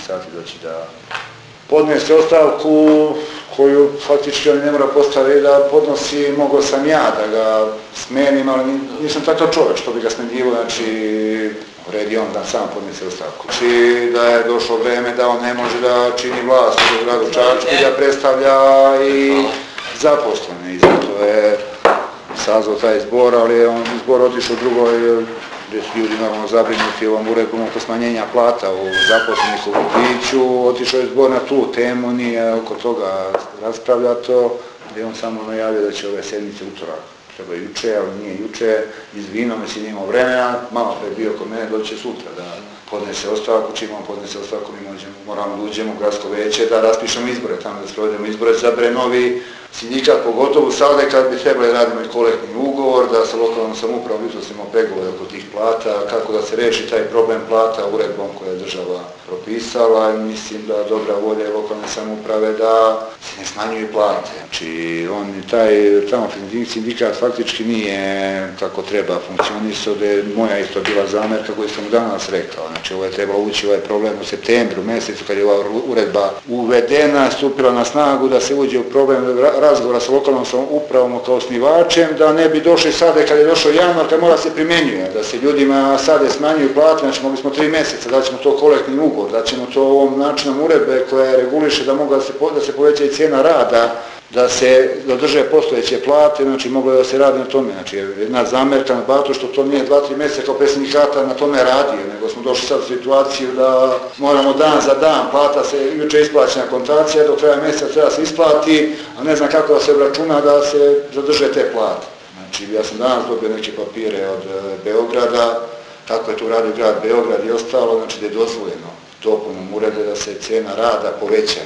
sati doći da podnese ostavku koju faktički on ne mora postaviti da podnosi, mogao sam ja da ga smenim, ali nisam takav čovjek što bi ga smenjivo, znači u red on da sam podnese ostavku. Znači da je došlo vreme da on ne može da čini vlast u gradu Čačku i da predstavlja i zaposlene i zato je sazvao taj zbor, ali je on zbor otišao u drugoj gdje su ljudi normalno zabrinuti ovom uredbom oko smanjenja plata u zaposlenih u vrtiću, otišao je zbor na tu temu, nije oko toga raspravljato, gdje on samo najavio da će ove sedmice utorak. Treba juče, ali nije juče, izvino, mislim imamo vremena, malo pre bio kod mene, doće sutra da podnese ostavku, čim on podnese ostavku mi moramo da uđemo u gradsko veće, da raspišemo izbore, tamo da sprovedemo izbore, zabere novi sindikat, pogotovo sada kad bi trebali radimo i kolektivni ugovor, da sa lokalnom samoupravom izostimo pregovore oko tih plata, kako da se reši taj problem plata uredbom koja je država propisala i mislim da dobra volja je lokalne samouprave da se ne smanjuju plate. Znači, taj sindikat faktički nije kako treba funkcionisao, da je moja isto bila zamerka koju sam danas rekao. Znači, ovo je trebalo ući ovaj problem u septembru mjesecu kad je ova uredba uvedena, stupila na snagu da se uđe u problem razgovora sa lokalnom samoupravom kao osnivačem, da ne bi došli sada kad je došao januar, kad mora se primjenjuje, da se ljudima sada smanjuju plate, znači mogli smo 3 mjeseca, da ćemo to kolektivni ugovor, da ćemo to ovom načinom uredbe koja reguliše da mogu da se poveća i cijena rada, da se dodrže postojeće plate, znači moglo je da se radi na tome. Znači jedna zamerka na Batu što to nije 2-3 mjeseca kao predsjednik sindikata na tome radio, nego smo došli sad u situaciju da moramo dan za dan, plata se juče isplaćena kontacija, do kraja mjeseca treba se isplati, a ne znam kako da se obračuna da se zadrže te plate. Znači ja sam danas dobio neke papire od Beograda, kako je to radio grad Beograd i ostalo, znači da je dozvoljeno dopunom uredbe da se cijena rada poveća.